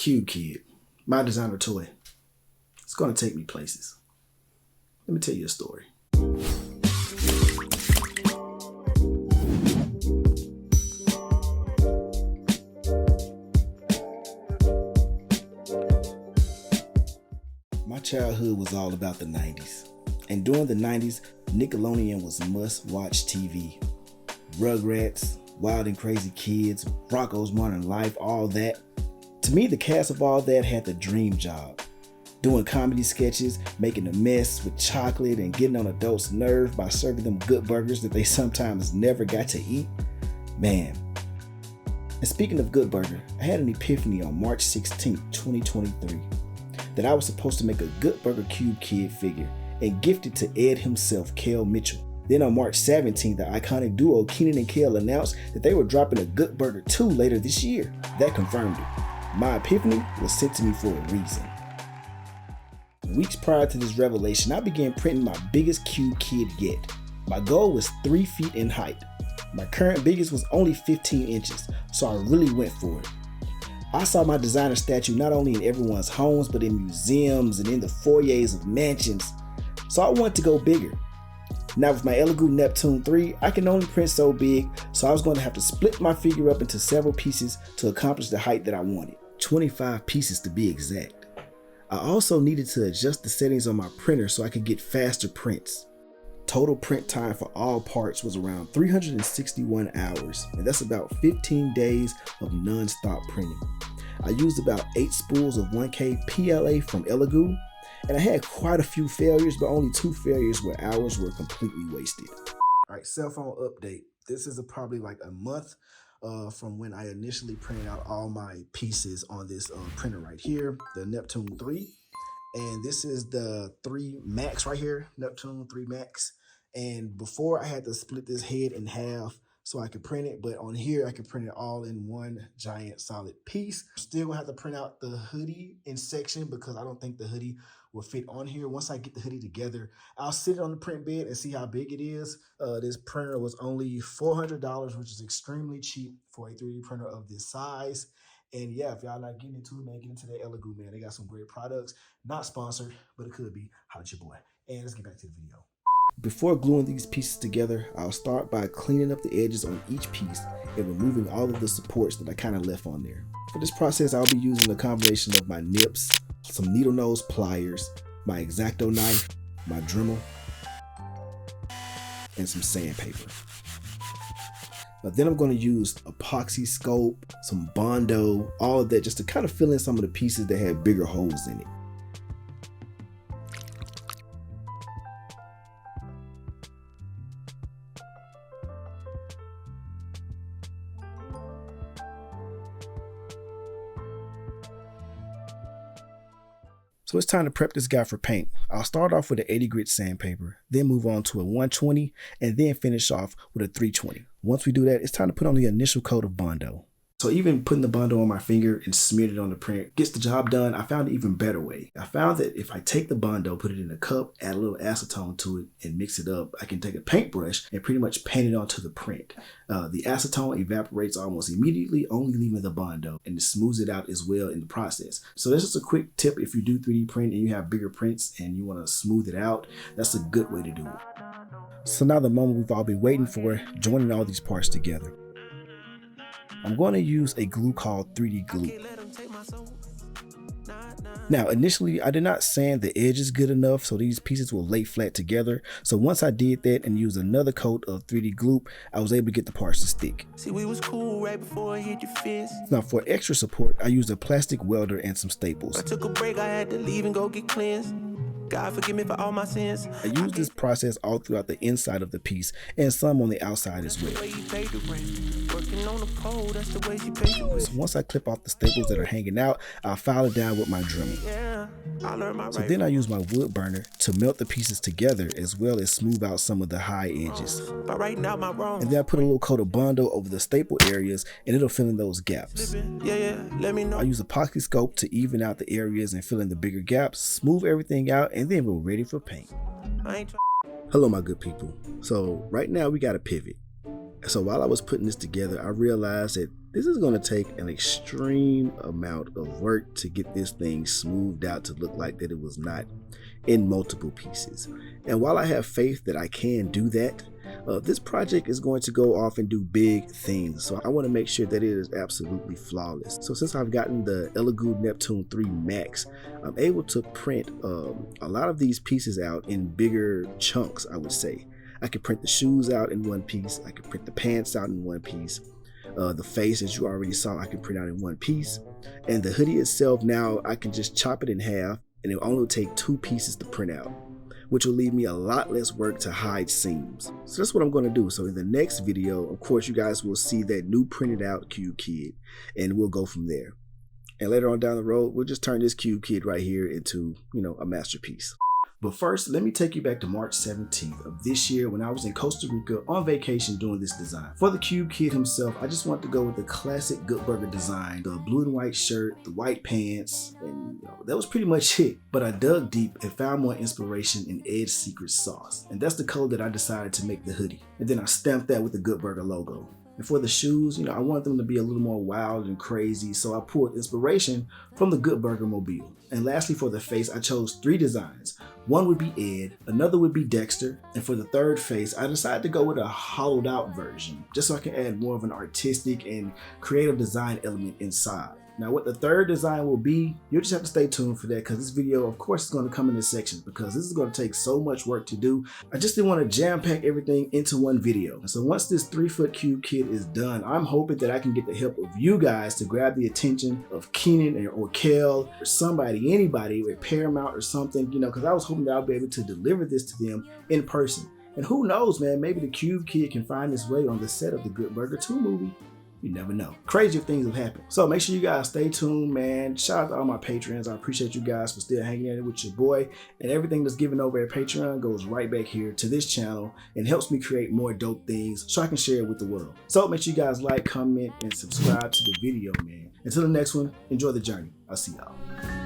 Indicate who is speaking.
Speaker 1: Kube Kid, my designer toy. It's gonna take me places. Let me tell you a story. My childhood was all about the 90s. And during the 90s, Nickelodeon was must-watch TV. Rugrats, Wild and Crazy Kids, Rocko's Modern Life, all that. To me, the cast of all that had the dream job. Doing comedy sketches, making a mess with chocolate, and getting on adults' nerve by serving them good burgers that they sometimes never got to eat. Man. And speaking of good burger, I had an epiphany on March 16, 2023, that I was supposed to make a Good Burger Kube Kid figure and gift it to Ed himself, Kel Mitchell. Then on March 17th, the iconic duo Kenan and Kel announced that they were dropping a Good Burger 2 later this year. That confirmed it. My epiphany was sent to me for a reason. Weeks prior to this revelation, I began printing my Biggest Kube Kid Yet. My goal was 3 feet in height. My current biggest was only 15 inches, so I really went for it. I saw my designer statue not only in everyone's homes, but in museums and in the foyers of mansions. So I wanted to go bigger. Now with my Elegoo Neptune 3, I can only print so big, so I was going to have to split my figure up into several pieces to accomplish the height that I wanted. 25 pieces to be exact. I also needed to adjust the settings on my printer so I could get faster prints. Total print time for all parts was around 361 hours, and that's about 15 days of non-stop printing. I used about 8 spools of 1K PLA from Elegoo, and I had quite a few failures, but only 2 failures where hours were completely wasted. All right, cell phone update. This is probably like a month from when I initially printed out all my pieces on this printer right here, the Neptune 3. And this is the 3 Max right here, Neptune 3 Max. And before I had to split this head in half so I could print it, but on here I could print it all in one giant solid piece. Still gonna have to print out the hoodie in section because I don't think the hoodie will fit on here. Once I get the hoodie together, I'll sit it on the print bed and see how big it is. This printer was only $400, which is extremely cheap for a 3D printer of this size. And yeah, if y'all not getting into it, man, get into that Elegoo, man. They got some great products. Not sponsored, but it could be. Holla at your boy. And let's get back to the video. Before gluing these pieces together, I'll start by cleaning up the edges on each piece and removing all of the supports that I kind of left on there. For this process, I'll be using a combination of my nips, some needle nose pliers, my X-Acto knife, my Dremel, and some sandpaper. But then I'm going to use epoxy scope, some Bondo, all of that just to kind of fill in some of the pieces that have bigger holes in it. So it's time to prep this guy for paint. I'll start off with an 80 grit sandpaper, then move on to a 120, and then finish off with a 320. Once we do that, it's time to put on the initial coat of Bondo. So even putting the Bondo on my finger and smeared it on the print gets the job done. I found an even better way. I found that if I take the Bondo, put it in a cup, add a little acetone to it, and mix it up, I can take a paintbrush and pretty much paint it onto the print. The acetone evaporates almost immediately, only leaving the Bondo, and it smooths it out as well in the process. So that's just a quick tip if you do 3D print and you have bigger prints and you want to smooth it out. That's a good way to do it. So now the moment we've all been waiting for, joining all these parts together. I'm going to use a glue called 3D glue. Now, initially, I did not sand the edges good enough so these pieces will lay flat together. So once I did that and used another coat of 3D glue, I was able to get the parts to stick. See, we was cool right before it hit your fist. Now, for extra support, I used a plastic welder and some staples. I took a break, I had to leave and go get cleansed. God forgive me for all my sins. I used this process all throughout the inside of the piece and some on the outside as well. So once I clip off the staples that are hanging out, I'll file it down with my Dremel. So then I use my wood burner to melt the pieces together as well as smooth out some of the high edges. And then I put a little coat of Bondo over the staple areas and it'll fill in those gaps. I use epoxy scope to even out the areas and fill in the bigger gaps, smooth everything out, and then we're ready for paint. Hello my good people. So right now we got a pivot. So while I was putting this together, I realized that this is going to take an extreme amount of work to get this thing smoothed out to look like that it was not in multiple pieces. And while I have faith that I can do that, this project is going to go off and do big things. So I want to make sure that it is absolutely flawless. So since I've gotten the Elegoo Neptune 3 Max, I'm able to print a lot of these pieces out in bigger chunks, I would say. I could print the shoes out in one piece. I could print the pants out in one piece. The face, as you already saw, I can print out in one piece. And the hoodie itself, now I can just chop it in half, and it will only take 2 pieces to print out, which will leave me a lot less work to hide seams. So that's what I'm going to do. So in the next video, of course, you guys will see that new printed out Kube Kid, and we'll go from there. And later on down the road, we'll just turn this Kube Kid right here into, a masterpiece. But first, let me take you back to March 17th of this year when I was in Costa Rica on vacation doing this design. For the Kube Kid himself, I just wanted to go with the classic Good Burger design, the blue and white shirt, the white pants, and that was pretty much it. But I dug deep and found more inspiration in Ed's secret sauce. And that's the color that I decided to make the hoodie. And then I stamped that with the Good Burger logo. And for the shoes, I want them to be a little more wild and crazy, so I pulled inspiration from the Good Burger mobile. And lastly, for the face, I chose 3 designs. One would be Ed, another would be Dexter, and for the third face, I decided to go with a hollowed out version, just so I can add more of an artistic and creative design element inside. Now what the third design will be, you'll just have to stay tuned for that, because this video, of course, is going to come in sections because this is going to take so much work to do. I just didn't want to jam pack everything into one video. And so once this 3-foot Kube Kid is done, I'm hoping that I can get the help of you guys to grab the attention of Keenan or Kel or somebody, anybody with Paramount or something, because I was hoping that I'll be able to deliver this to them in person. And who knows, man, maybe the Kube Kid can find his way on the set of the Good Burger 2 movie. You never know. Crazy things have happened. So make sure you guys stay tuned, man. Shout out to all my patrons. I appreciate you guys for still hanging in with your boy. And everything that's given over at Patreon goes right back here to this channel and helps me create more dope things so I can share it with the world. So make sure you guys like, comment, and subscribe to the video, man. Until the next one, enjoy the journey. I'll see y'all.